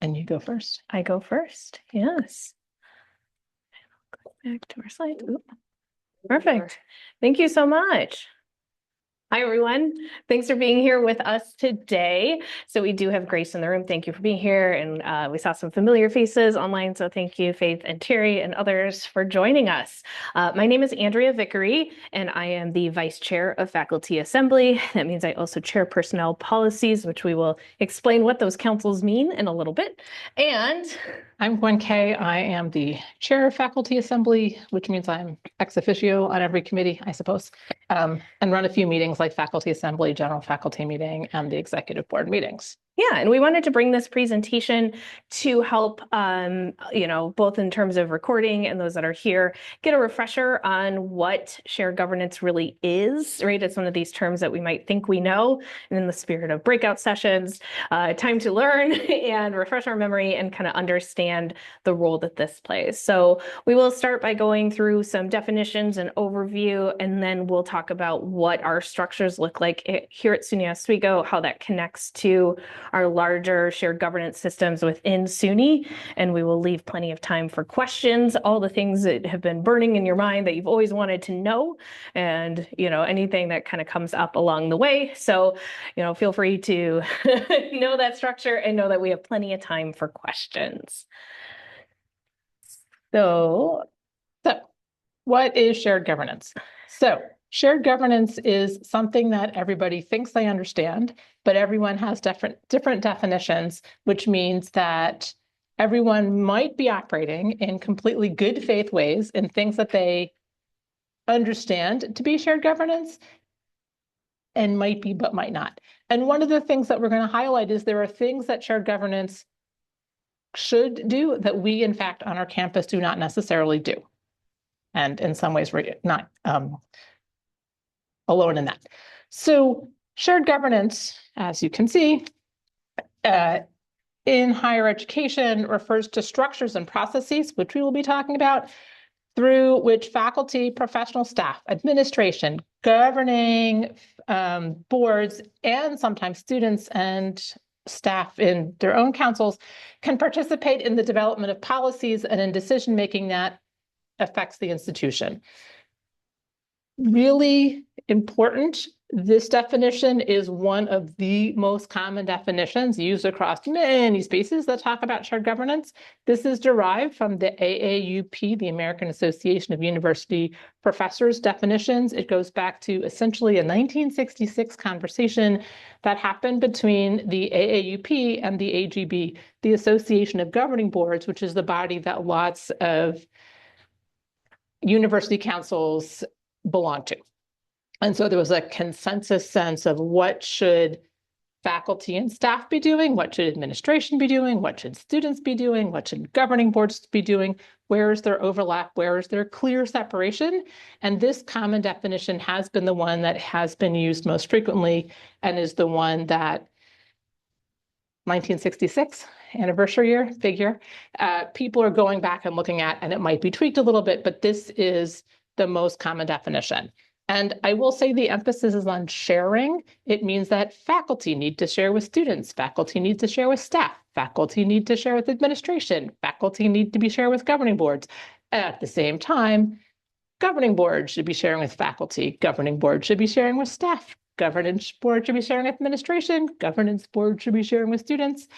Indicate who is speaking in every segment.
Speaker 1: And you go first.
Speaker 2: I go first. Yes. Back to our slide. Oop. Perfect. Thank you so much. Hi, everyone. Thanks for being here with us today. So we do have Grace in the room. Thank you for being here. And we saw some familiar faces online. So thank you, Faith and Terry and others for joining us. My name is Andrea Vickery, and I am the Vice Chair of Faculty Assembly. That means I also chair personnel policies, which we will explain what those councils mean in a little bit. And
Speaker 1: I'm Gwen Kay. I am the Chair of Faculty Assembly, which means I'm ex officio on every committee, I suppose, and run a few meetings like Faculty Assembly, General Faculty Meeting, and the Executive Board meetings.
Speaker 2: Yeah, and we wanted to bring this presentation to help, both in terms of recording and those that are here, get a refresher on what shared governance really is, right? It's one of these terms that we might think we know, and in the spirit of breakout sessions, time to learn and refresh our memory and kind of understand the role that this plays. So we will start by going through some definitions and overview, and then we'll talk about what our structures look like here at SUNY Oswego, how that connects to our larger shared governance systems within SUNY, and we will leave plenty of time for questions, all the things that have been burning in your mind that you've always wanted to know, and anything that kind of comes up along the way. So feel free to know that structure and know that we have plenty of time for questions. So
Speaker 1: what is shared governance? So shared governance is something that everybody thinks they understand, but everyone has different definitions, which means that everyone might be operating in completely good faith ways in things that they understand to be shared governance and might be, but might not. And one of the things that we're going to highlight is there are things that shared governance should do that we, in fact, on our campus do not necessarily do. And in some ways, we're not alone in that. So shared governance, as you can see, in higher education refers to structures and processes, which we will be talking about, through which faculty, professional staff, administration, governing boards, and sometimes students and staff in their own councils can participate in the development of policies and in decision-making that affects the institution. Really important. This definition is one of the most common definitions used across many spaces that talk about shared governance. This is derived from the AAUP, the American Association of University Professors definitions. It goes back to essentially a 1966 conversation that happened between the AAUP and the AGB, the Association of Governing Boards, which is the body that lots of university councils belong to. And so there was a consensus sense of what should faculty and staff be doing, what should administration be doing, what should students be doing, what should governing boards be doing, where is there overlap, where is there clear separation. And this common definition has been the one that has been used most frequently and is the one that 1966 anniversary year figure, people are going back and looking at, and it might be tweaked a little bit, but this is the most common definition. And I will say the emphasis is on sharing. It means that faculty need to share with students, faculty need to share with staff, faculty need to share with administration, faculty need to be shared with governing boards. At the same time, governing boards should be sharing with faculty, governing boards should be sharing with staff, governance board should be sharing with administration, governance board should be sharing with students.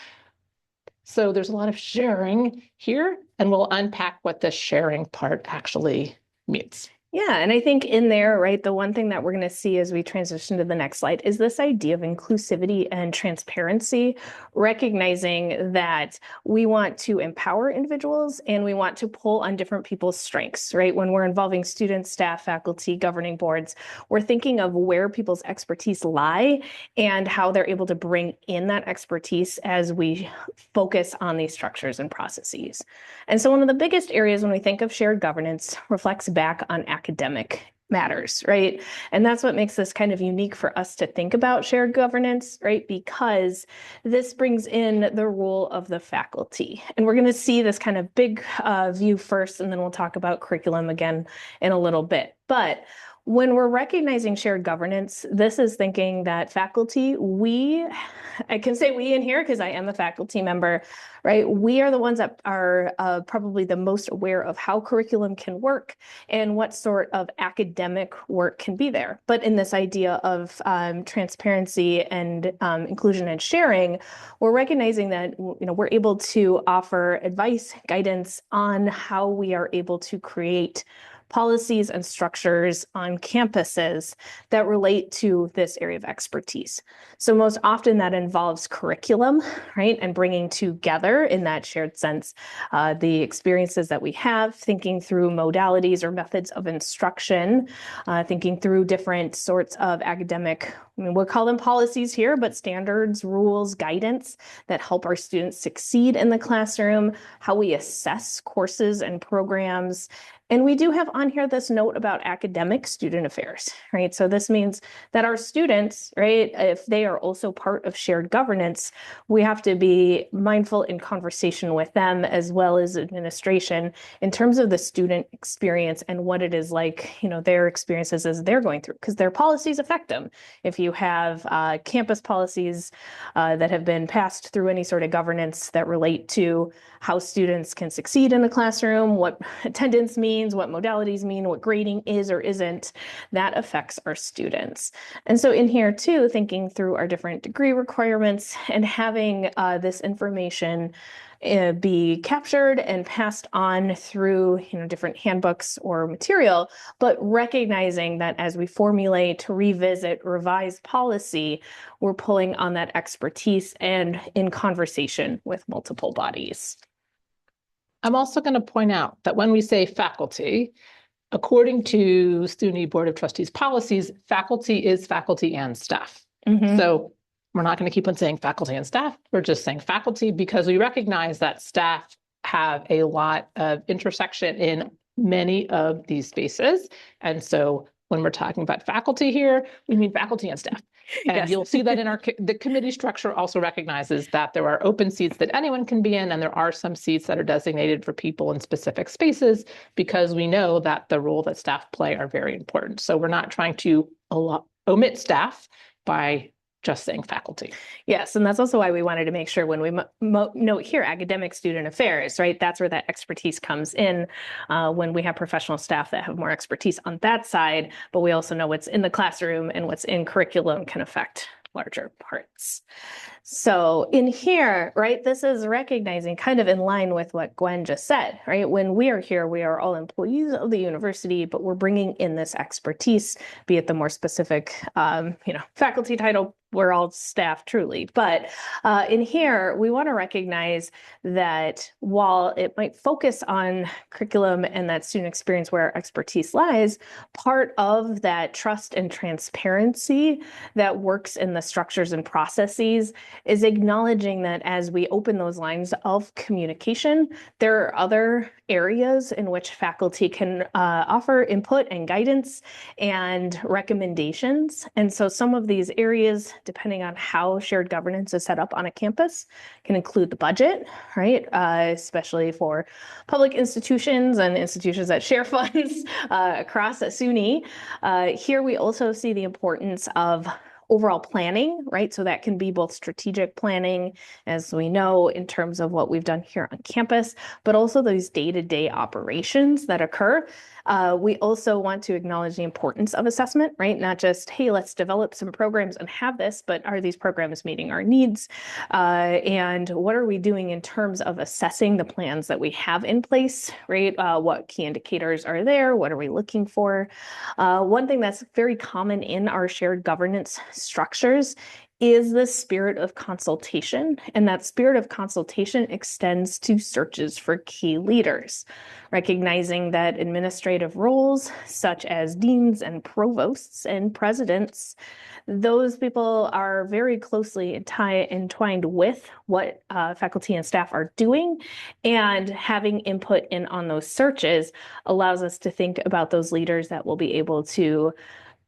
Speaker 1: So there's a lot of sharing here, and we'll unpack what the sharing part actually means.
Speaker 2: Yeah, and I think in there, right, the one thing that we're going to see as we transition to the next slide is this idea of inclusivity and transparency, recognizing that we want to empower individuals and we want to pull on different people's strengths, right? When we're involving students, staff, faculty, governing boards, we're thinking of where people's expertise lie and how they're able to bring in that expertise as we focus on these structures and processes. And so one of the biggest areas when we think of shared governance reflects back on academic matters, right? And that's what makes this kind of unique for us to think about shared governance, right? Because this brings in the role of the faculty. And we're going to see this kind of big view first, and then we'll talk about curriculum again in a little bit. But When we're recognizing shared governance, this is thinking that faculty, I can say we in here because I am a faculty member, right? We are the ones that are probably the most aware of how curriculum can work and what sort of academic work can be there. But in this idea of transparency and inclusion and sharing, we're recognizing that we're able to offer advice, guidance on how we are able to create policies and structures on campuses that relate to this area of expertise. So most often that involves curriculum, right? And bringing together in that shared sense, the experiences that we have, thinking through modalities or methods of instruction, thinking through different sorts of academic, we'll call them policies here, but standards, rules, guidance that help our students succeed in the classroom, how we assess courses and programs. And we do have on here this note about academic student affairs, right? So this means that our students, right, if they are also part of shared governance, we have to be mindful in conversation with them as well as administration in terms of the student experience and what it is like, their experiences as they're going through, because their policies affect them. If you have campus policies that have been passed through any sort of governance that relate to how students can succeed in a classroom, what attendance means, what modalities mean, what grading is or isn't, that affects our students. And so in here too, thinking through our different degree requirements and having this information be captured and passed on through different handbooks or material, but recognizing that as we formulate, revisit, revise policy, we're pulling on that expertise and in conversation with multiple bodies.
Speaker 1: I'm also going to point out that when we say faculty, according to SUNY Board of Trustees policies, faculty is faculty and staff. So we're not going to keep on saying faculty and staff. We're just saying faculty because we recognize that staff have a lot of intersection in many of these spaces. And so when we're talking about faculty here, we mean faculty and staff. And
Speaker 2: Yes.
Speaker 1: You'll see that in the committee structure also recognizes that there are open seats that anyone can be in, and there are some seats that are designated for people in specific spaces because we know that the role that staff play are very important. So we're not trying to omit staff by just saying faculty.
Speaker 2: Yes, and that's also why we wanted to make sure when we note here academic student affairs, right? That's where that expertise comes in when we have professional staff that have more expertise on that side, but we also know what's in the classroom and what's in curriculum can affect larger parts. So in here, right, this is recognizing kind of in line with what Gwen just said, right? When we are here, we are all employees of the university, but we're bringing in this expertise, be it the more specific, faculty title, we're all staff truly. But in here, we want to recognize that while it might focus on curriculum and that student experience where our expertise lies, part of that trust and transparency that works in the structures and processes is acknowledging that as we open those lines of communication, there are other areas in which faculty can offer input and guidance and recommendations. And so some of these areas, depending on how shared governance is set up on a campus, can include the budget, right? Especially for public institutions and institutions that share funds across a SUNY. Here we also see the importance of overall planning, right? So that can be both strategic planning, as we know, in terms of what we've done here on campus, but also those day-to-day operations that occur. We also want to acknowledge the importance of assessment, right? Not just, hey, let's develop some programs and have this, but are these programs meeting our needs? And what are we doing in terms of assessing the plans that we have in place, right? What key indicators are there? What are we looking for? One thing that's very common in our shared governance structures is the spirit of consultation, and that spirit of consultation extends to searches for key leaders, recognizing that administrative roles such as deans and provosts and presidents, those people are very closely entwined with what faculty and staff are doing, and having input in on those searches allows us to think about those leaders that will be able to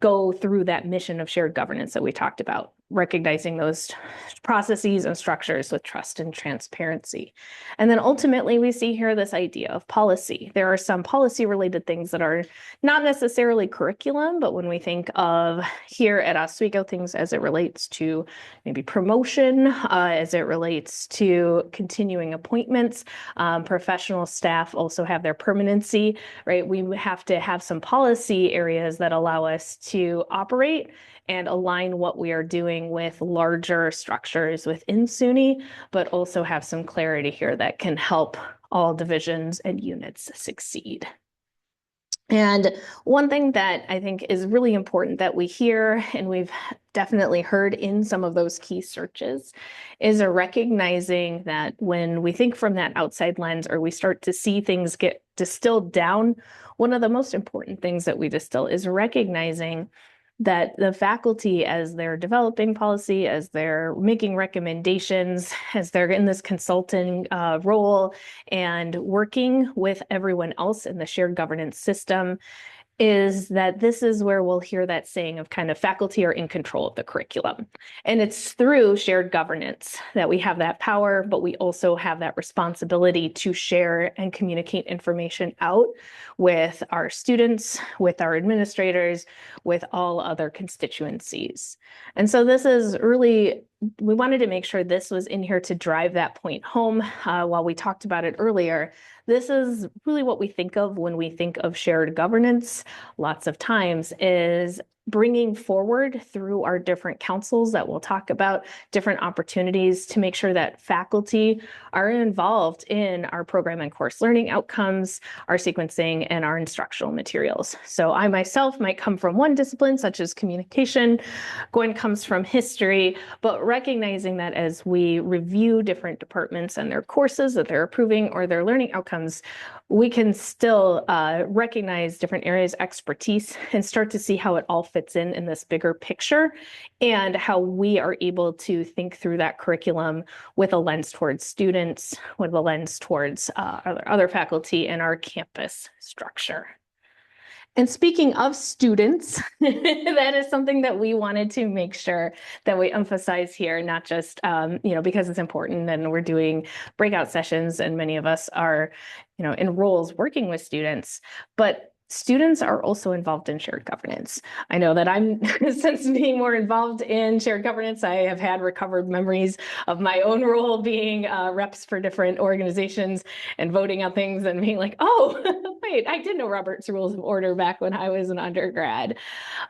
Speaker 2: go through that mission of shared governance that we talked about. recognizing those processes and structures with trust and transparency. And then ultimately, we see here this idea of policy. There are some policy related things that are not necessarily curriculum, but when we think of here at Oswego, things as it relates to maybe promotion, as it relates to continuing appointments, professional staff also have their permanency, right? We have to have some policy areas that allow us to operate and align what we are doing with larger structures within SUNY, but also have some clarity here that can help all divisions and units succeed. And one thing that I think is really important that we hear, and we've definitely heard in some of those key searches, is a recognizing that when we think from that outside lens, or we start to see things get distilled down, one of the most important things that we distill is recognizing that the faculty, as they're developing policy, as they're making recommendations, as they're in this consulting role and working with everyone else in the shared governance system, is that this is where we'll hear that saying of kind of faculty are in control of the curriculum. And it's through shared governance that we have that power, but we also have that responsibility to share and communicate information out with our students, with our administrators, with all other constituencies. And so this is really, we wanted to make sure this was in here to drive that point home. While we talked about it earlier, this is really what we think of when we think of shared governance lots of times, is bringing forward through our different councils that we'll talk about different opportunities to make sure that faculty are involved in our program and course learning outcomes, our sequencing, and our instructional materials. So I myself might come from one discipline, such as communication. Gwen comes from history, but recognizing that as we review different departments and their courses that they're approving or their learning outcomes, we can still recognize different areas of expertise and start to see how it all fits in this bigger picture, and how we are able to think through that curriculum with a lens towards students, with a lens towards other faculty and our campus structure. And speaking of students, that is something that we wanted to make sure that we emphasize here, not just, because it's important and we're doing breakout sessions and many of us are, in roles working with students, but students are also involved in shared governance. I know that I'm, since being more involved in shared governance, I have had recovered memories of my own role being reps for different organizations and voting on things and being like, oh, wait, I did know Robert's Rules of Order back when I was an undergrad.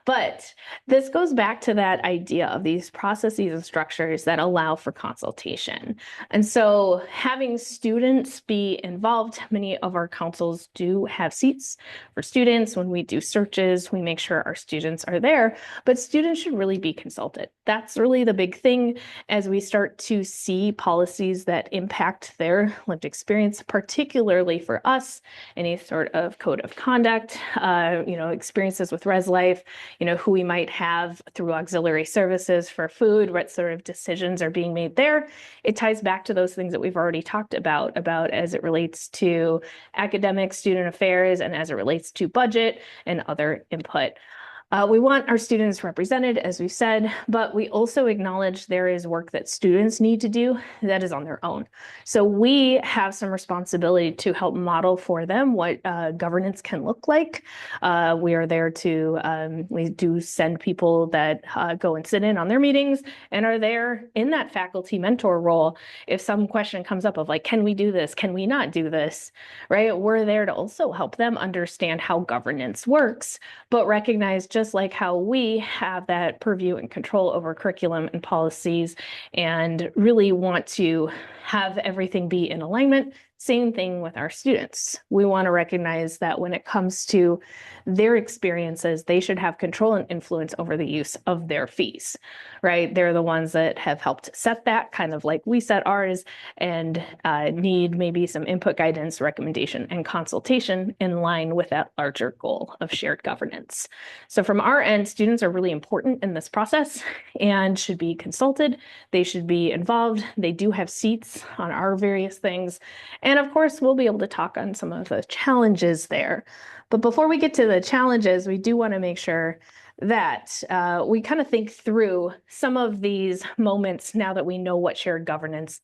Speaker 2: But this goes back to that idea of these processes and structures that allow for consultation. And so having students be involved, many of our councils do have seats for students. When we do searches, we make sure our students are there, but students should really be consulted. That's really the big thing as we start to see policies that impact their lived experience, particularly for us, any sort of code of conduct, experiences with res life, who we might have through auxiliary services for food, what sort of decisions are being made there. It ties back to those things that we've already talked about as it relates to academic student affairs and as it relates to budget and other input. We want our students represented, as we said, but we also acknowledge there is work that students need to do that is on their own. So we have some responsibility to help model for them what governance can look like. We are there to, we do send people that go and sit in on their meetings and are there in that faculty mentor role. If some question comes up of like, can we do this? Can we not do this? Right? We're there to also help them understand how governance works, but recognize just like how we have that purview and control over curriculum and policies and really want to have everything be in alignment. Same thing with our students. We want to recognize that when it comes to their experiences, they should have control and influence over the use of their fees, right? They're the ones that have helped set that, kind of like we set ours, and need maybe some input, guidance, recommendation, and consultation in line with that larger goal of shared governance. So from our end, students are really important in this process and should be consulted. They should be involved. They do have seats on our various things. And of course, we'll be able to talk on some of the challenges there. But before we get to the challenges, we do want to make sure that we kind of think through some of these moments now that we know what shared governance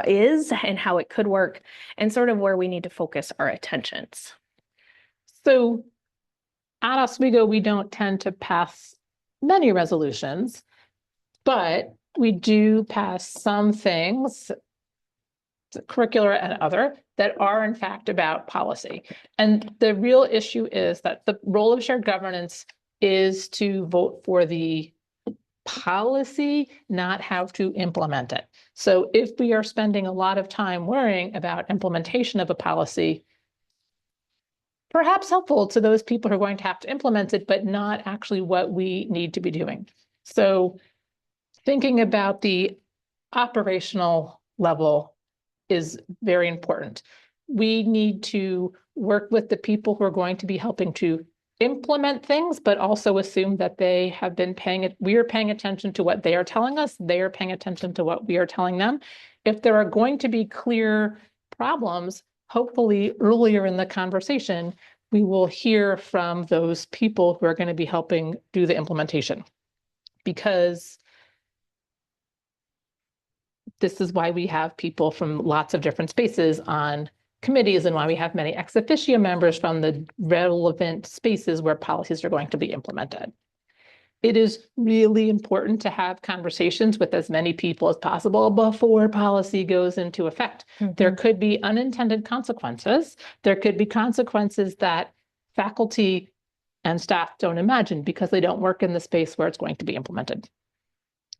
Speaker 2: is and how it could work and sort of where we need to focus our attentions.
Speaker 1: So at Oswego, we don't tend to pass many resolutions, but we do pass some things, curricular and other, that are in fact about policy. And the real issue is that the role of shared governance is to vote for the policy, not how to implement it. So if we are spending a lot of time worrying about implementation of a policy, perhaps helpful to those people who are going to have to implement it, but not actually what we need to be doing. So thinking about the operational level is very important. We need to work with the people who are going to be helping to implement things, but also assume that they have been we are paying attention to what they are telling us. They are paying attention to what we are telling them. If there are going to be clear problems, hopefully earlier in the conversation, we will hear from those people who are going to be helping do the implementation. Because this is why we have people from lots of different spaces on committees and why we have many ex officio members from the relevant spaces where policies are going to be implemented. It is really important to have conversations with as many people as possible before policy goes into effect. Mm-hmm. There could be unintended consequences. There could be consequences that faculty and staff don't imagine because they don't work in the space where it's going to be implemented.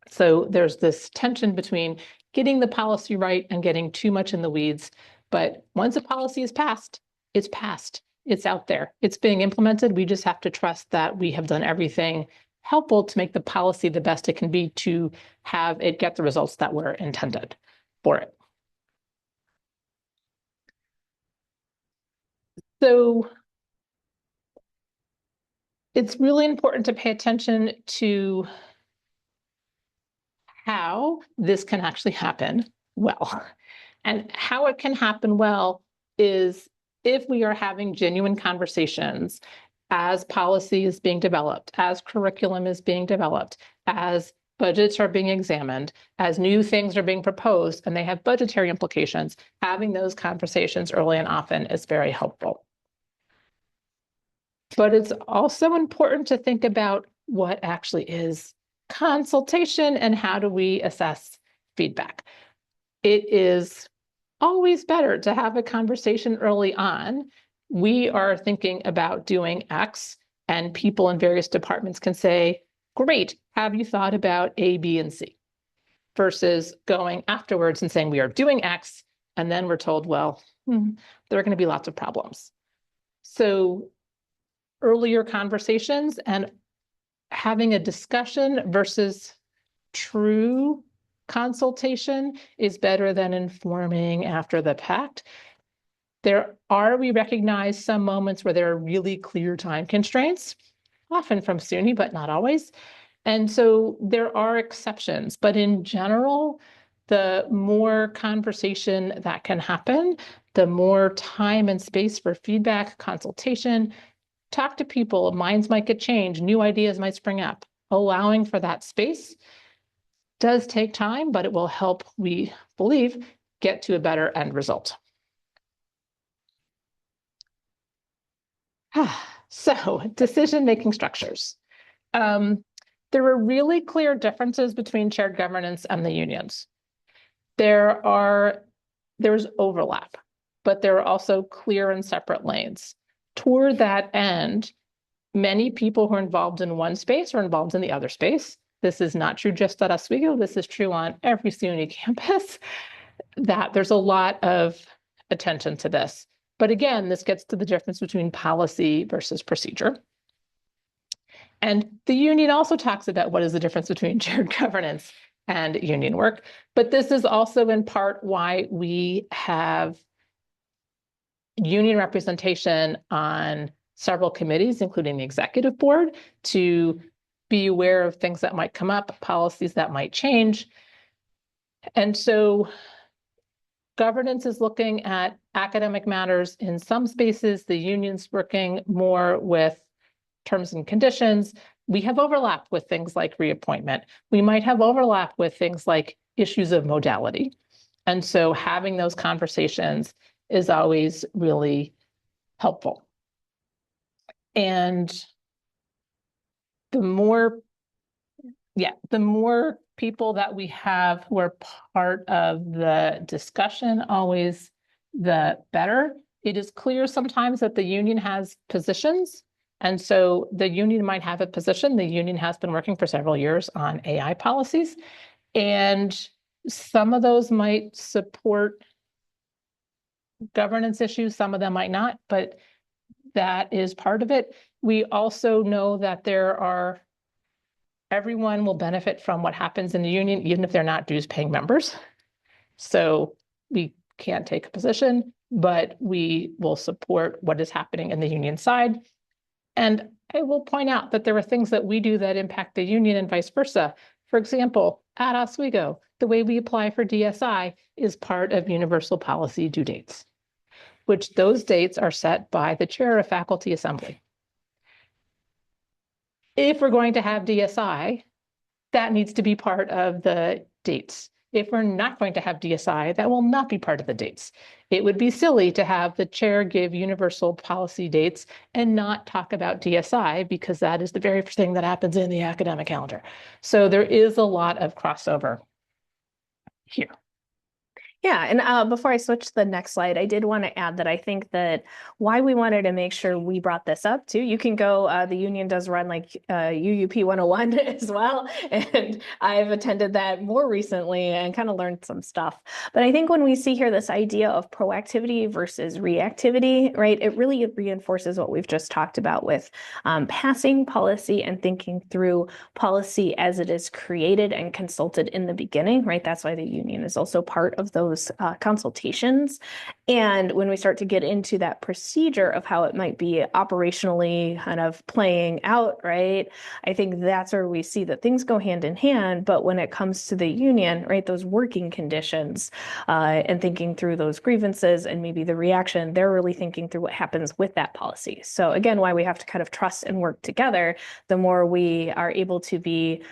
Speaker 1: So there's this tension between getting the policy right and getting too much in the weeds. But once a policy is passed, it's passed. It's out there. It's being implemented. We just have to trust that we have done everything helpful to make the policy the best it can be to have it get the results that were intended for it. So it's really important to pay attention to how this can actually happen well. And how it can happen well is if we are having genuine conversations as policy is being developed, as curriculum is being developed, as budgets are being examined, as new things are being proposed, and they have budgetary implications, having those conversations early and often is very helpful. But it's also important to think about what actually is consultation and how do we assess feedback. It is always better to have a conversation early on. We are thinking about doing X, and people in various departments can say, great, have you thought about A, B, and C? Versus going afterwards and saying we are doing X, and then we're told, well, there are going to be lots of problems. So earlier conversations and having a discussion versus true consultation is better than informing after the fact. We recognize some moments where there are really clear time constraints, often from SUNY, but not always. And so there are exceptions, but in general, the more conversation that can happen, the more time and space for feedback, consultation, talk to people, minds might get changed, new ideas might spring up. Allowing for that space does take time, but it will help, we believe, get to a better end result. So, decision-making structures. There are really clear differences between shared governance and the unions. There's overlap, but there are also clear and separate lanes. Toward that end, many people who are involved in one space are involved in the other space. This is not true just at Oswego. This is true on every SUNY campus, that there's a lot of attention to this. But again, this gets to the difference between policy versus procedure. And the union also talks about what is the difference between shared governance and union work. But this is also in part why we have union representation on several committees, including the executive board, to be aware of things that might come up, policies that might change. And so governance is looking at academic matters in some spaces. The union's working more with terms and conditions. we have overlap with things like reappointment. We might have overlap with things like issues of modality. And so having those conversations is always really helpful. And the more people that we have who are part of the discussion, always the better. It is clear sometimes that the union has positions. And so the union might have a position. The union has been working for several years on AI policies. And some of those might support governance issues, some of them might not, but that is part of it. We also know that everyone will benefit from what happens in the union, even if they're not dues-paying members. So we can't take a position, but we will support what is happening in the union side. And I will point out that there are things that we do that impact the union and vice versa. For example, at Oswego, the way we apply for DSI is part of universal policy due dates, which those dates are set by the chair of faculty assembly. If we're going to have DSI, that needs to be part of the dates. If we're not going to have DSI, that will not be part of the dates. It would be silly to have the chair give universal policy dates and not talk about DSI, because that is the very first thing that happens in the academic calendar. So there is a lot of crossover here.
Speaker 2: Yeah, and before I switch to the next slide, I did want to add that I think that why we wanted to make sure we brought this up too. You can go, the union does run like UUP 101 as well, and I've attended that more recently and kind of learned some stuff. But I think when we see here this idea of proactivity versus reactivity, right, it really reinforces what we've just talked about with passing policy and thinking through policy as it is created and consulted in the beginning, right? That's why the union is also part of those consultations. And when we start to get into that procedure of how it might be operationally kind of playing out, right, I think that's where we see that things go hand in hand. But when it comes to the union, right, those working conditions and thinking through those grievances and maybe the reaction, they're really thinking through what happens with that policy. So again, why we have to kind of trust and work together, the more we are able to be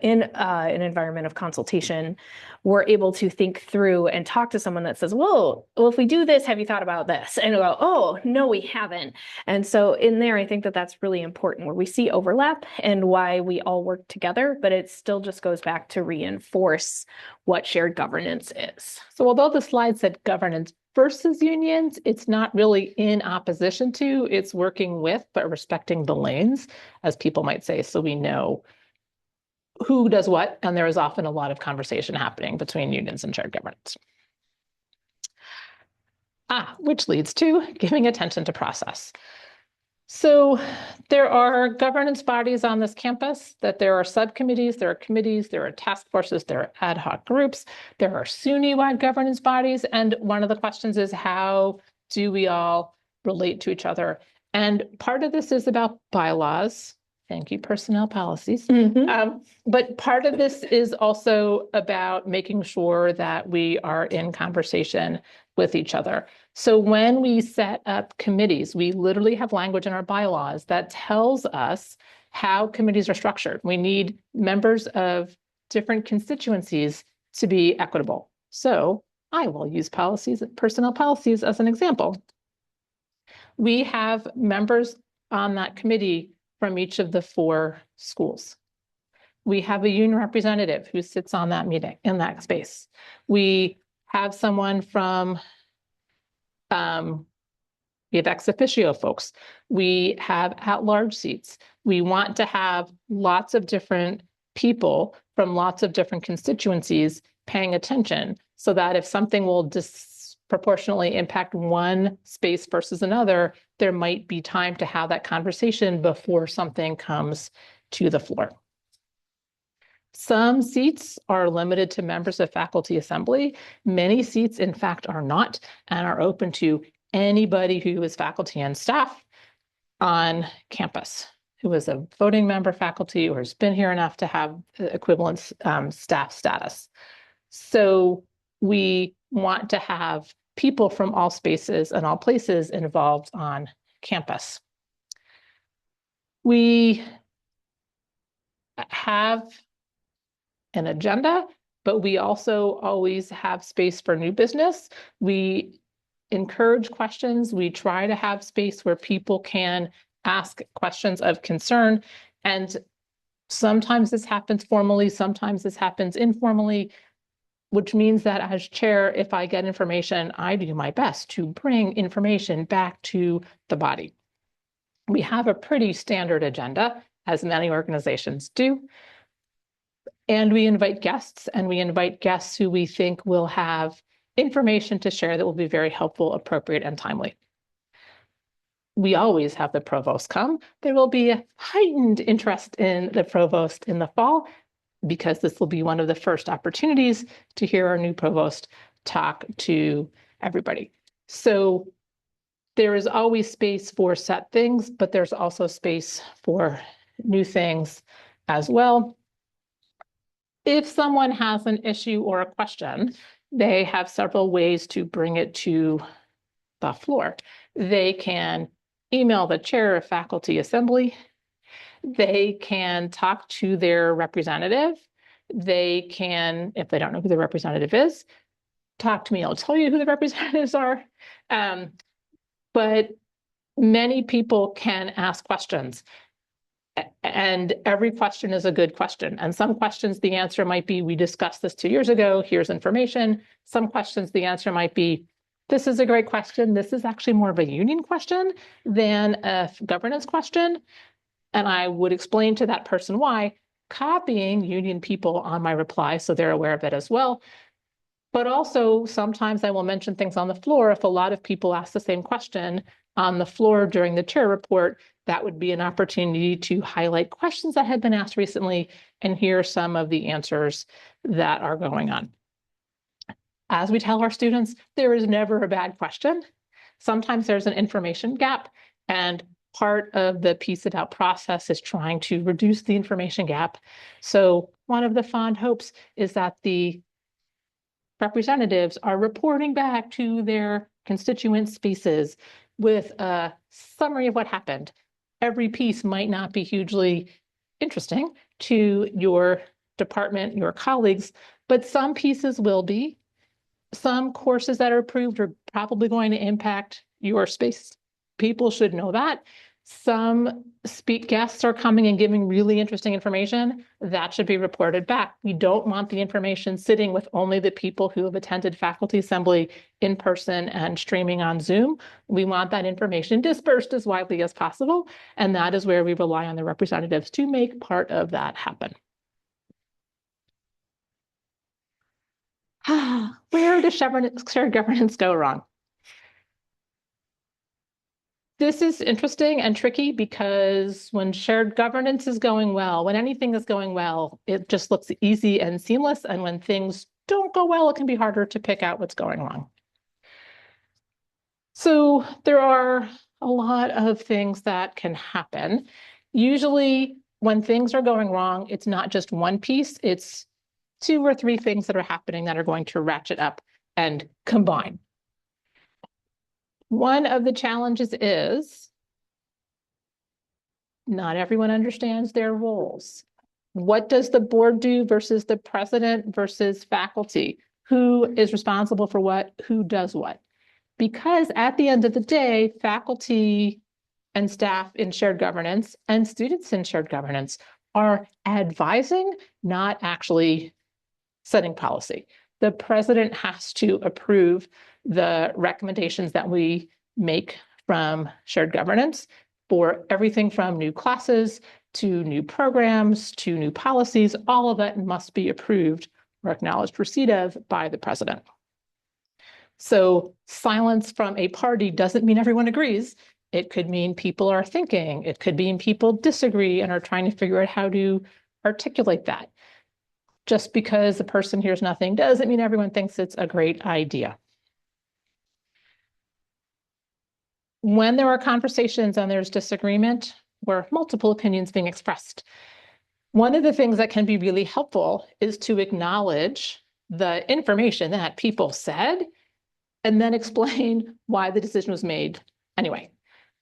Speaker 2: in an environment of consultation, we're able to think through and talk to someone that says, well, if we do this, have you thought about this? And go, oh, no, we haven't. And so in there, I think that that's really important, where we see overlap and why we all work together, but it still just goes back to reinforce what shared governance is.
Speaker 1: So although the slide said governance versus unions, it's not really in opposition to, it's working with, but respecting the lanes, as people might say, so we know who does what, and there is often a lot of conversation happening between unions and shared governance. Which leads to giving attention to process. So there are governance bodies on this campus, that there are subcommittees, there are committees, there are task forces, there are ad hoc groups, there are SUNY-wide governance bodies. And one of the questions is, how do we all relate to each other? And part of this is about bylaws. Thank you, personnel policies. But part of this is also about making sure that we are in conversation with each other. So when we set up committees, we literally have language in our bylaws that tells us how committees are structured. We need members of different constituencies to be equitable. So I will use personnel policies as an example. We have members on that committee from each of the 4 schools. We have a union representative who sits on that meeting, in that space. We have someone from, we have ex officio folks. We have at-large seats. We want to have lots of different people from lots of different constituencies paying attention, so that if something will disproportionately impact one space versus another, there might be time to have that conversation before something comes to the floor. Some seats are limited to members of faculty assembly. Many seats, in fact, are not, and are open to anybody who is faculty and staff on campus, who is a voting member faculty or has been here enough to have equivalent staff status. So we want to have people from all spaces and all places involved on campus. We have an agenda, but we also always have space for new business. We encourage questions. We try to have space where people can ask questions of concern. And sometimes this happens formally, sometimes this happens informally, which means that as chair, if I get information, I do my best to bring information back to the body. We have a pretty standard agenda, as many organizations do. And we invite guests, and we invite guests who we think will have information to share that will be very helpful, appropriate, and timely. We always have the provost come. There will be a heightened interest in the provost in the fall, because this will be one of the first opportunities to hear our new provost talk to everybody. So there is always space for set things, but there's also space for new things as well. If someone has an issue or a question, they have several ways to bring it to the floor. They can email the chair of faculty assembly. They can talk to their representative. They can, if they don't know who the representative is, talk to me. I'll tell you who the representatives are. But many people can ask questions. And every question is a good question. And some questions, the answer might be, we discussed this 2 years ago, here's information. Some questions, the answer might be, this is a great question. This is actually more of a union question than a governance question. And I would explain to that person why, copying union people on my reply so they're aware of it as well. But also, sometimes I will mention things on the floor. If a lot of people ask the same question on the floor during the chair report, that would be an opportunity to highlight questions that had been asked recently and hear some of the answers that are going on. As we tell our students, there is never a bad question. Sometimes there's an information gap, and part of the piece it out process is trying to reduce the information gap. So one of the fond hopes is that the representatives are reporting back to their constituent spaces with a summary of what happened. Every piece might not be hugely interesting to your department, your colleagues, but some pieces will be. Some courses that are approved are probably going to impact your space. People should know that. Some guests are coming and giving really interesting information. That should be reported back. We don't want the information sitting with only the people who have attended faculty assembly in person and streaming on Zoom. We want that information dispersed as widely as possible. And that is where we rely on the representatives to make part of that happen. Where does shared governance go wrong? This is interesting and tricky because when shared governance is going well, when anything is going well, it just looks easy and seamless. And when things don't go well, it can be harder to pick out what's going wrong. So there are a lot of things that can happen. Usually when things are going wrong, it's not just one piece, it's 2 or 3 things that are happening that are going to ratchet up and combine. One of the challenges is not everyone understands their roles. What does the board do versus the president versus faculty? Who is responsible for what? Who does what? Because at the end of the day, faculty and staff in shared governance and students in shared governance are advising, not actually setting policy. The president has to approve the recommendations that we make from shared governance for everything from new classes to new programs to new policies. All of that must be approved or acknowledged receipt of by the president. So silence from a party doesn't mean everyone agrees. It could mean people are thinking. It could mean people disagree and are trying to figure out how to articulate that. Just because the person hears nothing doesn't mean everyone thinks it's a great idea. When there are conversations and there's disagreement or multiple opinions being expressed, one of the things that can be really helpful is to acknowledge the information that people said and then explain why the decision was made anyway.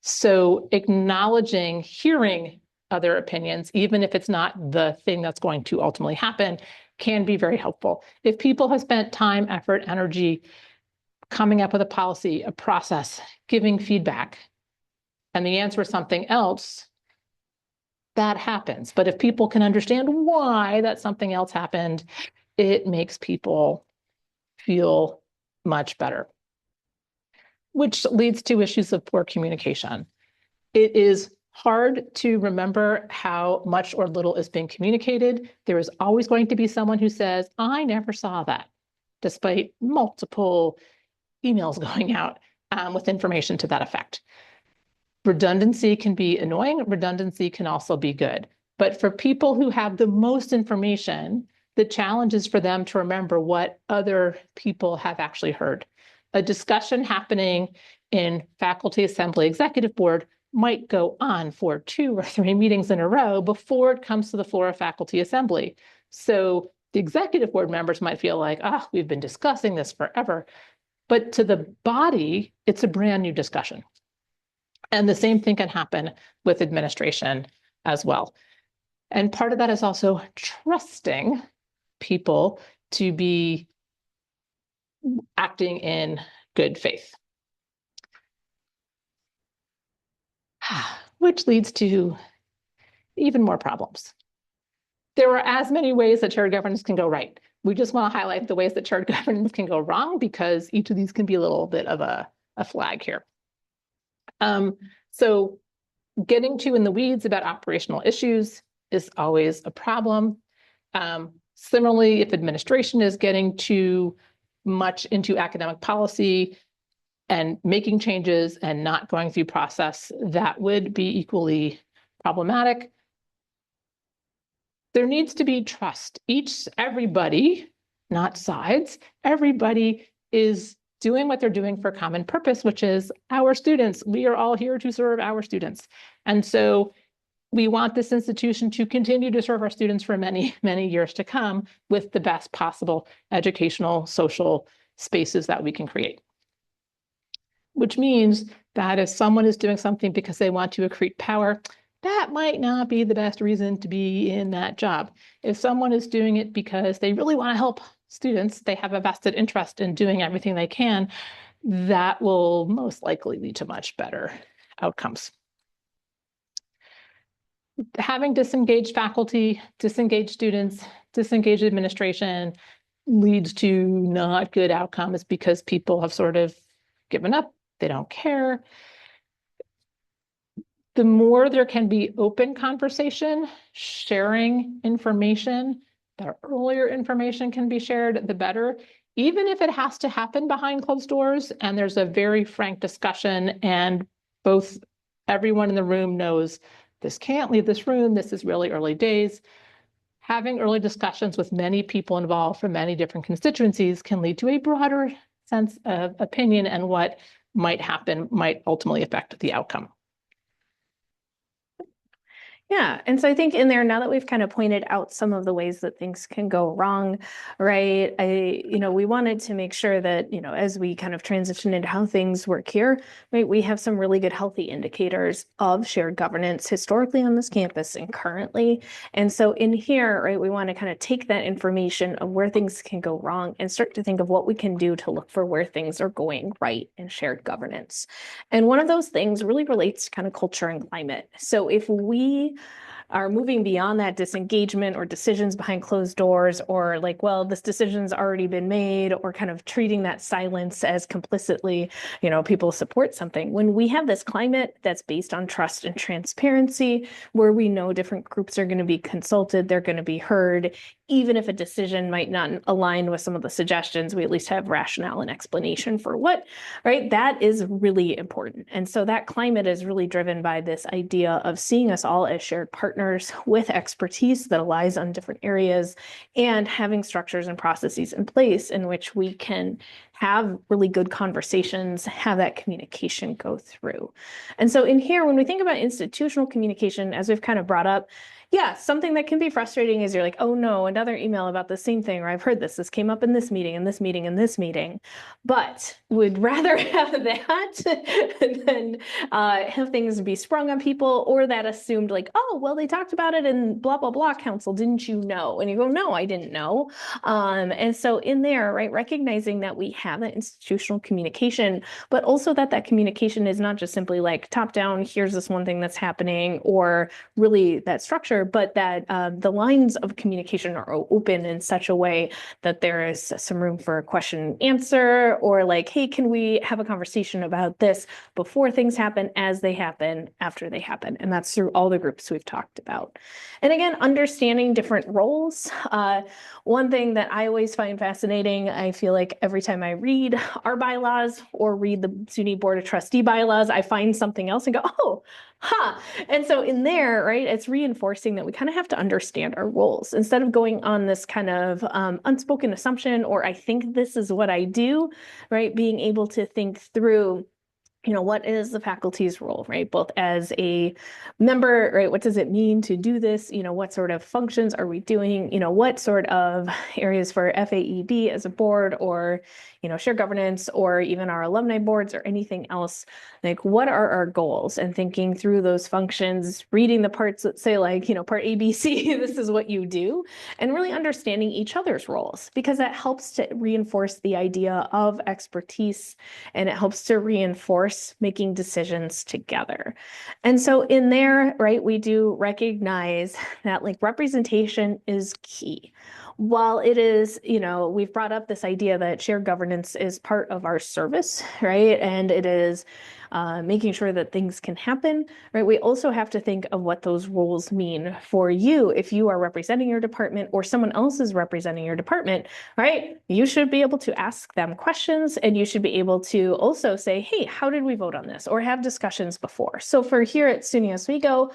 Speaker 1: So acknowledging, hearing other opinions, even if it's not the thing that's going to ultimately happen, can be very helpful. If people have spent time, effort, energy coming up with a policy, a process, giving feedback, and the answer is something else, that happens. But if people can understand why that something else happened, it makes people feel much better. Which leads to issues of poor communication. It is hard to remember how much or little is being communicated. There is always going to be someone who says, I never saw that, despite multiple emails going out with information to that effect. Redundancy can be annoying. Redundancy can also be good. But for people who have the most information, the challenge is for them to remember what other people have actually heard. A discussion happening in faculty assembly executive board might go on for 2 or 3 meetings in a row before it comes to the floor of faculty assembly. So the executive board members might feel like, we've been discussing this forever. But to the body, it's a brand new discussion. And the same thing can happen with administration as well. And part of that is also trusting people to be acting in good faith. Which leads to even more problems. There are as many ways that shared governance can go right. We just want to highlight the ways that shared governance can go wrong because each of these can be a little bit of a flag here. So getting too in the weeds about operational issues is always a problem. Similarly, if administration is getting too much into academic policy and making changes and not going through process, that would be equally problematic. There needs to be trust. Everybody, not sides, everybody is doing what they're doing for a common purpose, which is our students. We are all here to serve our students. And so we want this institution to continue to serve our students for many, many years to come with the best possible educational, social spaces that we can create. Which means that if someone is doing something because they want to accrete power, that might not be the best reason to be in that job. If someone is doing it because they really want to help students, they have a vested interest in doing everything they can, that will most likely lead to much better outcomes. Having disengaged faculty, disengaged students, disengaged administration leads to not good outcomes because people have sort of given up. They don't care. The more there can be open conversation, sharing information, the earlier information can be shared, the better. Even if it has to happen behind closed doors and there's a very frank discussion and everyone in the room knows this can't leave this room, this is really early days. Having early discussions with many people involved from many different constituencies can lead to a broader sense of opinion, and what might happen might ultimately affect the outcome.
Speaker 2: Yeah. And so I think in there, now that we've kind of pointed out some of the ways that things can go wrong, right? We wanted to make sure that, as we kind of transition into how things work here, right, we have some really good healthy indicators of shared governance historically on this campus and currently. And so in here, right, we want to kind of take that information of where things can go wrong and start to think of what we can do to look for where things are going right in shared governance. And one of those things really relates to kind of culture and climate. So if we are moving beyond that disengagement or decisions behind closed doors, or like, well, this decision's already been made, or kind of treating that silence as complicitly, people support something. When we have this climate that's based on trust and transparency, where we know different groups are going to be consulted, they're going to be heard, even if a decision might not align with some of the suggestions, we at least have rationale and explanation for what, right? That is really important. And so that climate is really driven by this idea of seeing us all as shared partners with expertise that lies on different areas, and having structures and processes in place in which we can have really good conversations, have that communication go through. And so in here, when we think about institutional communication, as we've kind of brought up, yeah, something that can be frustrating is you're like, oh no, another email about the same thing, or I've heard this came up in this meeting, in this meeting, in this meeting. But would rather have that than have things be sprung on people, or that assumed like, oh, well, they talked about it in blah, blah, blah council, didn't you know? And you go, no, I didn't know. And so in there, right, recognizing that we have that institutional communication, but also that that communication is not just simply like top down, here's this one thing that's happening, or really that structure, but that the lines of communication are open in such a way that there is some room for a question and answer, or like, hey, can we have a conversation about this before things happen, as they happen, after they happen? And that's through all the groups we've talked about. And again, understanding different roles. One thing that I always find fascinating, I feel like every time I read our bylaws or read the SUNY Board of Trustee bylaws, I find something else and go, oh, huh. And so in there, right, it's reinforcing that we kind of have to understand our roles instead of going on this kind of unspoken assumption, or I think this is what I do, right? Being able to think through, what is the faculty's role, right? Both as a member, right? What does it mean to do this? What sort of functions are we doing? What sort of areas for FAEB as a board, or, shared governance, or even our alumni boards, or anything else? Like, what are our goals? And thinking through those functions, reading the parts that say like, part ABC, this is what you do, and really understanding each other's roles, because that helps to reinforce the idea of expertise, and it helps to reinforce making decisions together. And so in there, right, we do recognize that like representation is key. While it is, we've brought up this idea that shared governance is part of our service, right? And it is making sure that things can happen, right? We also have to think of what those roles mean for you. If you are representing your department, or someone else is representing your department, right? You should be able to ask them questions, and you should be able to also say, hey, how did we vote on this? Or have discussions before. So for here at SUNY Oswego,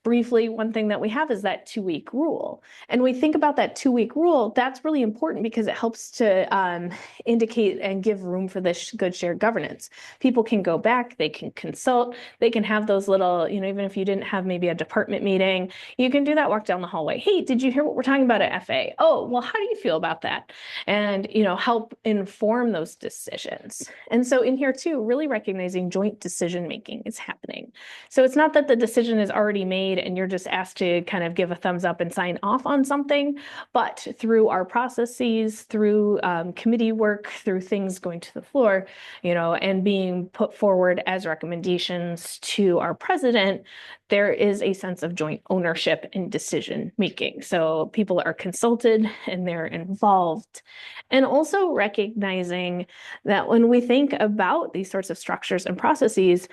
Speaker 2: briefly, one thing that we have is that 2-week rule. And we think about that 2-week rule, that's really important because it helps to indicate and give room for this good shared governance. People can go back, they can consult, they can have those little, even if you didn't have maybe a department meeting, you can do that walk down the hallway. Hey, did you hear what we're talking about at FA? Oh, well, how do you feel about that? And, help inform those decisions. And so in here too, really recognizing joint decision-making is happening. So it's not that the decision is already made and you're just asked to kind of give a thumbs up and sign off on something, but through our processes, through committee work, through things going to the floor, and being put forward as recommendations to our president, there is a sense of joint ownership and decision making. So people are consulted and they're involved. And also recognizing that when we think about these sorts of structures and processes,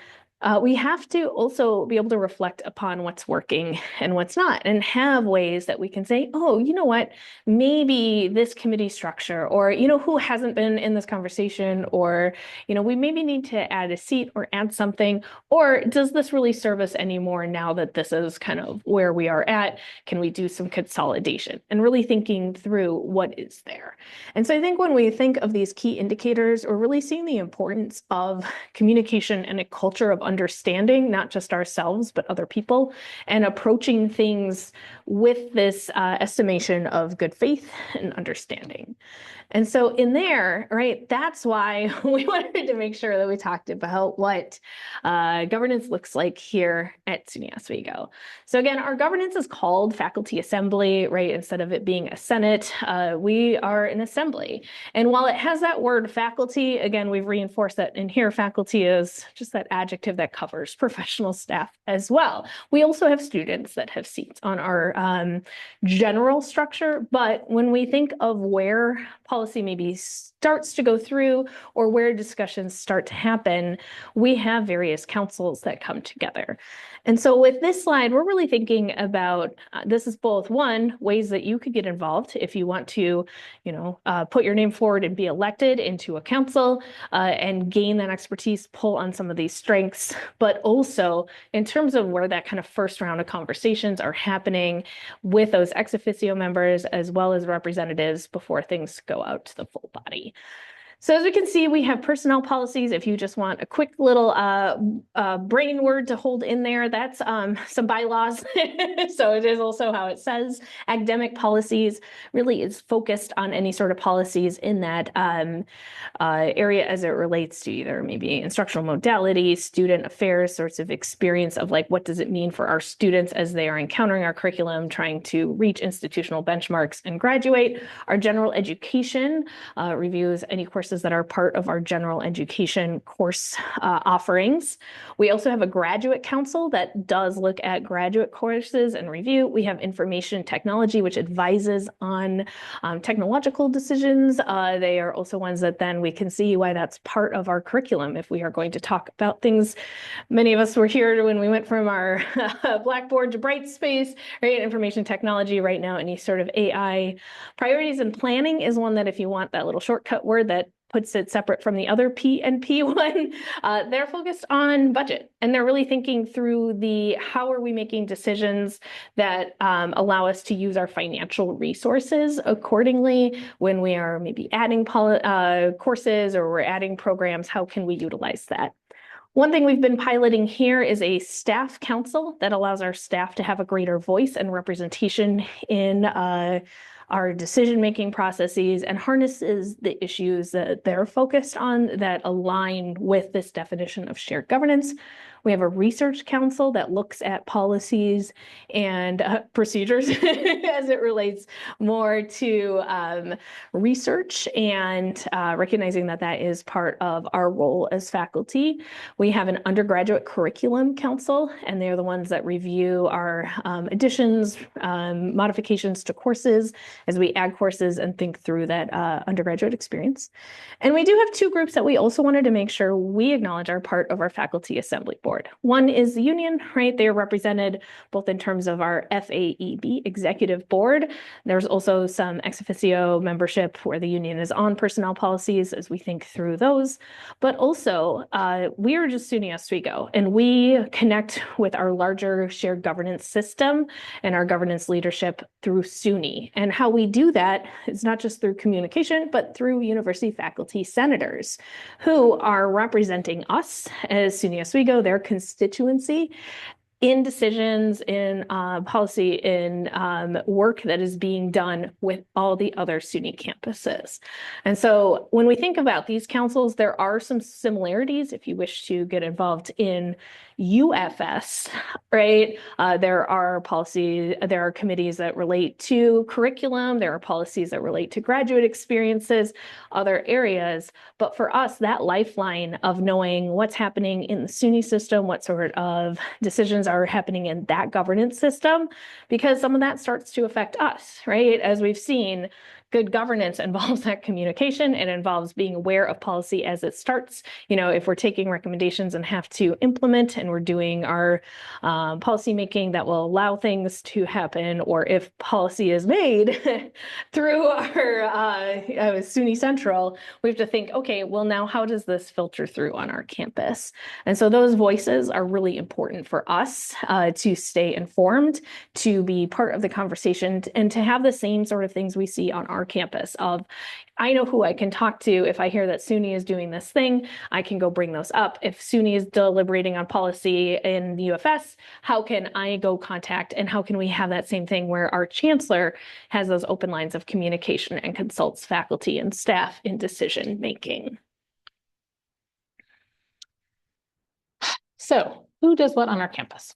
Speaker 2: we have to also be able to reflect upon what's working and what's not, and have ways that we can say, oh, you know what, maybe this committee structure, or, who hasn't been in this conversation, or, we maybe need to add a seat or add something, or does this really serve us anymore now that this is kind of where we are at? Can we do some consolidation? And really thinking through what is there. And so I think when we think of these key indicators, we're really seeing the importance of communication and a culture of understanding, not just ourselves, but other people, and approaching things with this estimation of good faith and understanding. And so in there, right, that's why we wanted to make sure that we talked about what governance looks like here at SUNY Oswego. So again, our governance is called Faculty Assembly, right? Instead of it being a Senate, we are an assembly. And while it has that word faculty, again, we've reinforced that in here, faculty is just that adjective that covers professional staff as well. We also have students that have seats on our general structure, but when we think of where policy maybe starts to go through, or where discussions start to happen, we have various councils that come together. And so with this slide, we're really thinking about, this is both one, ways that you could get involved if you want to, put your name forward and be elected into a council and gain that expertise, pull on some of these strengths, but also in terms of where that kind of first round of conversations are happening with those ex officio members as well as representatives before things go out to the full body. So as we can see, we have personnel policies. If you just want a quick little brain word to hold in there, that's some bylaws. So it is also how it says. Academic policies really is focused on any sort of policies in that area as it relates to either maybe instructional modality, student affairs, sorts of experience of like, what does it mean for our students as they are encountering our curriculum, trying to reach institutional benchmarks and graduate. Our general education reviews any courses that are part of our general education course offerings. We also have a graduate council that does look at graduate courses and review. We have information technology, which advises on technological decisions. They are also ones that then we can see why that's part of our curriculum if we are going to talk about things. Many of us were here when we went from our Blackboard to Brightspace, right? Information technology right now, any sort of AI. Priorities and planning is one that if you want that little shortcut word that puts it separate from the other P and P one, they're focused on budget. And they're really thinking through how are we making decisions that allow us to use our financial resources accordingly when we are maybe adding courses or we're adding programs, how can we utilize that? One thing we've been piloting here is a staff council that allows our staff to have a greater voice and representation in our decision-making processes and harnesses the issues that they're focused on that align with this definition of shared governance. We have a research council that looks at policies and procedures as it relates more to research and recognizing that that is part of our role as faculty. We have an undergraduate curriculum council, and they're the ones that review our additions, modifications to courses as we add courses and think through that undergraduate experience. And we do have two groups that we also wanted to make sure we acknowledge are part of our faculty assembly board. One is the union, right? They are represented both in terms of our FAEB executive board. There's also some ex officio membership where the union is on personnel policies as we think through those. But also, we are just SUNY Oswego, and we connect with our larger shared governance system and our governance leadership through SUNY. And how we do that is not just through communication, but through university faculty senators who are representing us as SUNY Oswego, their constituency, in decisions, in policy, in work that is being done with all the other SUNY campuses. And so when we think about these councils, there are some similarities if you wish to get involved in UFS, right? There are committees that relate to curriculum, there are policies that relate to graduate experiences, other areas. But for us, that lifeline of knowing what's happening in the SUNY system, what sort of decisions are happening in that governance system, because some of that starts to affect us, right? As we've seen, good governance involves that communication. It involves being aware of policy as it starts. You know, if we're taking recommendations and have to implement and we're doing our policy making that will allow things to happen, or if policy is made through our SUNY Central, we have to think, okay, well, now how does this filter through on our campus? And so those voices are really important for us to stay informed, to be part of the conversation, and to have the same sort of things we see on our campus of, I know who I can talk to if I hear that SUNY is doing this thing, I can go bring those up. If SUNY is deliberating on policy in the UFS, how can I go contact, and how can we have that same thing where our chancellor has those open lines of communication and consults faculty and staff in decision making?
Speaker 1: So who does what on our campus?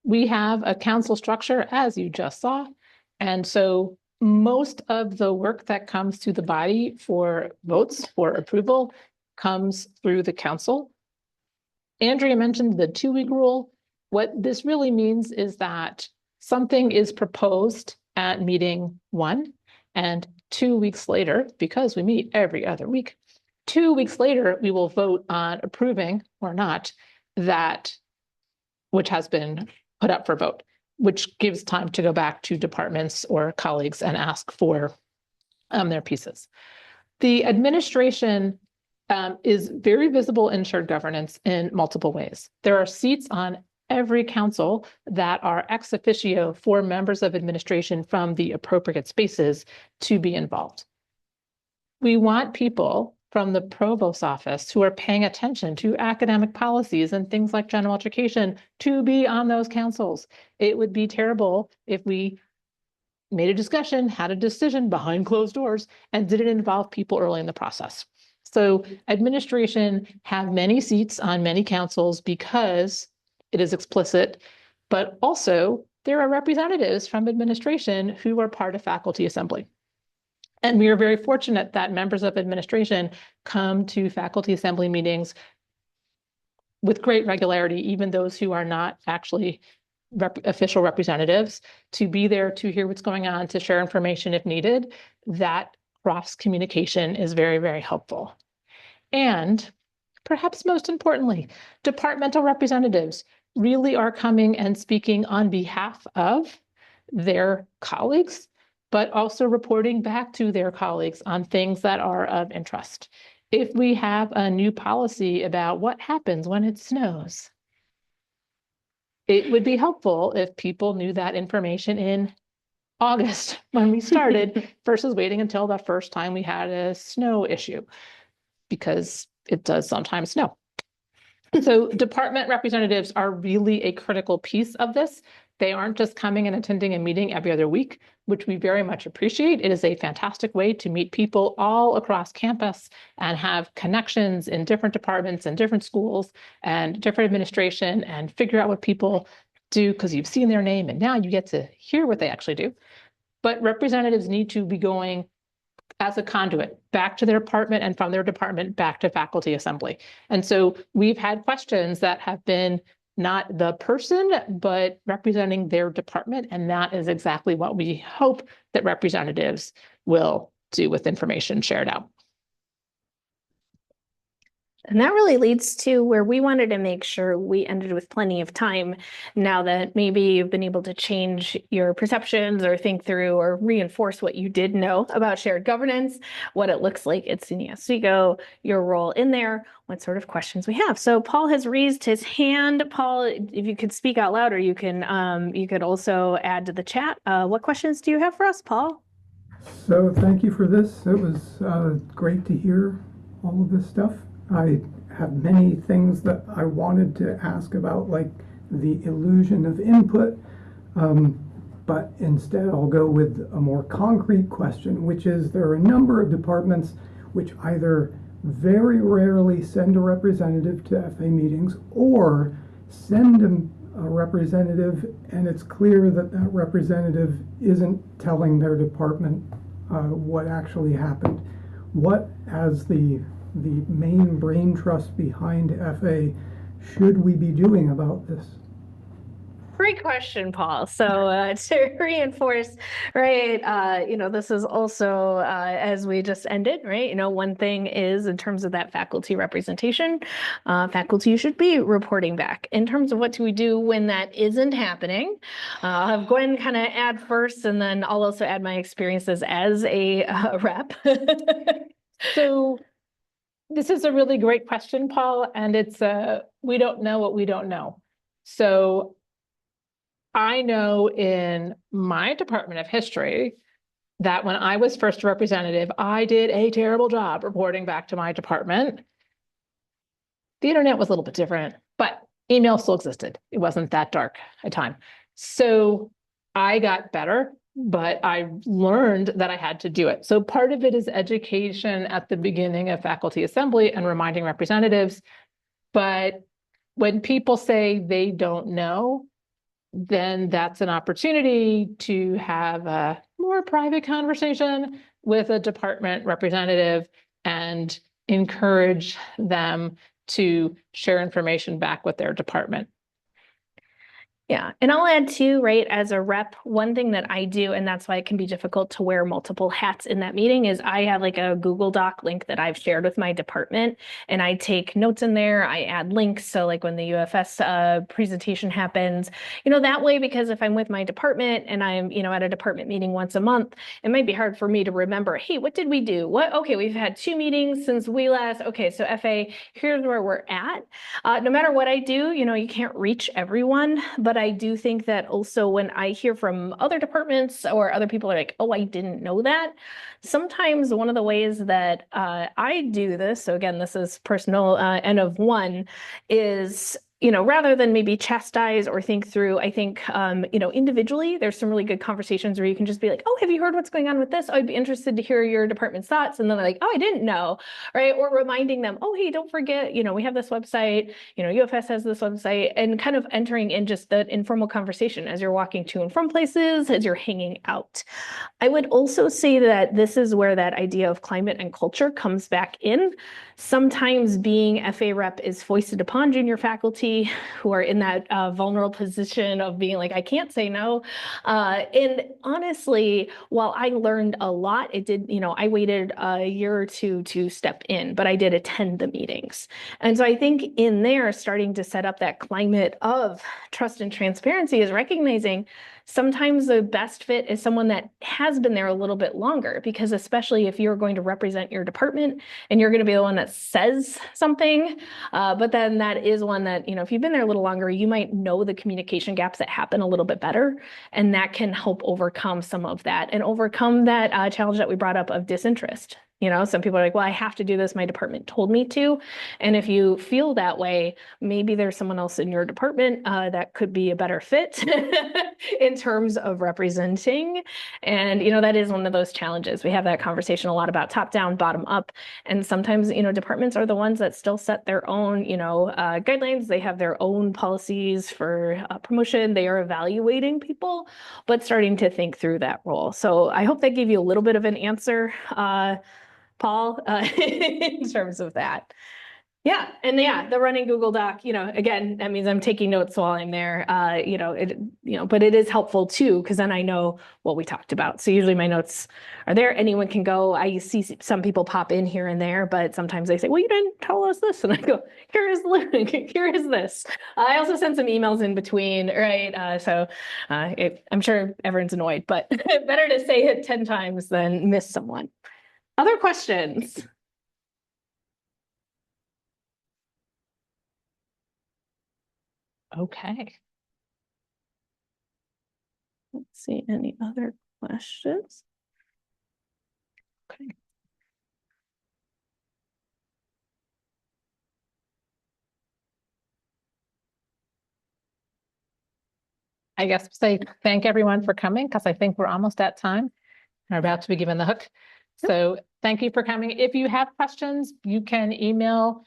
Speaker 1: We have a council structure, as you just saw. And so most of the work that comes to the body for votes for approval comes through the council. Andrea mentioned the 2-week rule. What this really means is that something is proposed at meeting 1, and 2 weeks later, because we meet every other week, 2 weeks later, we will vote on approving or not that which has been put up for vote, which gives time to go back to departments or colleagues and ask for their pieces. The administration is very visible in shared governance in multiple ways. There are seats on every council that are ex officio for members of administration from the appropriate spaces to be involved. We want people from the provost's office who are paying attention to academic policies and things like general education to be on those councils. It would be terrible if we made a discussion, had a decision behind closed doors, and didn't involve people early in the process. So administration have many seats on many councils because it is explicit, but also there are representatives from administration who are part of faculty assembly. And we are very fortunate that members of administration come to faculty assembly meetings with great regularity, even those who are not actually official representatives, to be there to hear what's going on, to share information if needed. That cross communication is very, very helpful. And perhaps most importantly, departmental representatives really are coming and speaking on behalf of their colleagues, but also reporting back to their colleagues on things that are of interest. If we have a new policy about what happens when it snows, it would be helpful if people knew that information in August when we started versus waiting until the first time we had a snow issue, because it does sometimes snow. So department representatives are really a critical piece of this. They aren't just coming and attending a meeting every other week, which we very much appreciate. It is a fantastic way to meet people all across campus and have connections in different departments and different schools and different administration and figure out what people do because you've seen their name and now you get to hear what they actually do. But representatives need to be going as a conduit back to their department and from their department back to faculty assembly. And so we've had questions that have been not the person, but representing their department. And that is exactly what we hope that representatives will do with information shared out.
Speaker 2: And that really leads to where we wanted to make sure we ended with plenty of time now that maybe you've been able to change your perceptions or think through or reinforce what you did know about shared governance, what it looks like at SUNY Oswego, your role in there, what sort of questions we have. So Paul has raised his hand. Paul, if you could speak out loud, or you could also add to the chat. What questions do you have for us, Paul?
Speaker 3: So thank you for this. It was great to hear all of this stuff. I have many things that I wanted to ask about, like the illusion of input, but instead I'll go with a more concrete question, which is there are a number of departments which either very rarely send a representative to FA meetings or send a representative and it's clear that that representative isn't telling their department what actually happened. What, as the main brain trust behind FA, should we be doing about this?
Speaker 2: Great question, Paul. So to reinforce, right, this is also, as we just ended, right, one thing is in terms of that faculty representation, faculty should be reporting back. In terms of what do we do when that isn't happening, I'll have Gwen kind of add first, and then I'll also add my experiences as a rep.
Speaker 1: So this is a really great question, Paul, and it's we don't know what we don't know. So I know in my Department of History that when I was first a representative, I did a terrible job reporting back to my department. The internet was a little bit different, but email still existed. It wasn't that dark a time. So I got better, but I learned that I had to do it. So part of it is education at the beginning of faculty assembly and reminding representatives. But when people say they don't know, then that's an opportunity to have a more private conversation with a department representative and encourage them to share information back with their department.
Speaker 2: Yeah, and I'll add too, right, as a rep, one thing that I do, and that's why it can be difficult to wear multiple hats in that meeting, is I have like a Google Doc link that I've shared with my department, and I take notes in there, I add links, so like when the UFS presentation happens, that way, because if I'm with my department and I'm, at a department meeting once a month, it might be hard for me to remember, hey, what did we do? Okay, we've had 2 meetings since we last, okay, so FA, here's where we're at. No matter what I do, you can't reach everyone, but But I do think that also when I hear from other departments or other people are like, oh, I didn't know that. Sometimes one of the ways that I do this, so again, this is personal N of one, is rather than maybe chastise or think through, I think, individually, there's some really good conversations where you can just be like, oh, have you heard what's going on with this? I'd be interested to hear your department's thoughts. And then they're like, oh, I didn't know, right? Or reminding them, oh, hey, don't forget, we have this website, UFS has this website, and kind of entering in just the informal conversation as you're walking to and from places, as you're hanging out. I would also say that this is where that idea of climate and culture comes back in. Sometimes being FA rep is foisted upon junior faculty who are in that vulnerable position of being like, I can't say no. And honestly, while I learned a lot, it did, I waited a year or two to step in, but I did attend the meetings. And so I think in there, starting to set up that climate of trust and transparency is recognizing sometimes the best fit is someone that has been there a little bit longer, because especially if you're going to represent your department and you're going to be the one that says something, but then that is one that, if you've been there a little longer, you might know the communication gaps that happen a little bit better. And that can help overcome some of that and overcome that challenge that we brought up of disinterest. Some people are like, well, I have to do this. My department told me to. And if you feel that way, maybe there's someone else in your department that could be a better fit in terms of representing. And, that is one of those challenges. We have that conversation a lot about top down, bottom up. And sometimes, departments are the ones that still set their own, guidelines. They have their own policies for promotion. They are evaluating people, but starting to think through that role. So I hope that gave you a little bit of an answer, Paul, in terms of that. Yeah. And the running Google Doc, again, that means I'm taking notes while I'm there, but it is helpful too, because then I know what we talked about. So usually my notes are there. Anyone can go. I see some people pop in here and there, but sometimes they say, well, you didn't tell us this. And I go, here is the link. Here is this. I also send some emails in between, right? So I'm sure everyone's annoyed, but better to say it 10 times than miss someone. Other questions?
Speaker 1: Okay.
Speaker 2: Let's see, any other questions?
Speaker 1: Okay. I guess say thank everyone for coming, because I think we're almost at time. We're about to be given the hook. So thank you for coming. If you have questions, you can email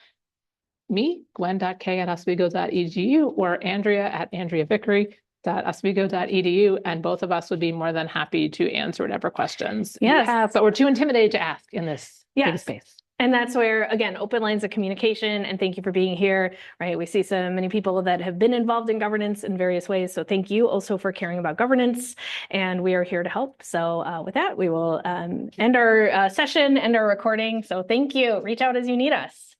Speaker 1: me, gwen.k@oswego.edu, or Andrea at andreavickery.oswego.edu, and both of us would be more than happy to answer whatever questions you have, but we're too intimidated to ask in this big space.
Speaker 2: And that's where, again, open lines of communication, and thank you for being here, right? We see so many people that have been involved in governance in various ways. So thank you also for caring about governance, and we are here to help. So with that, we will end our session, end our recording. So thank you. Reach out as you need us.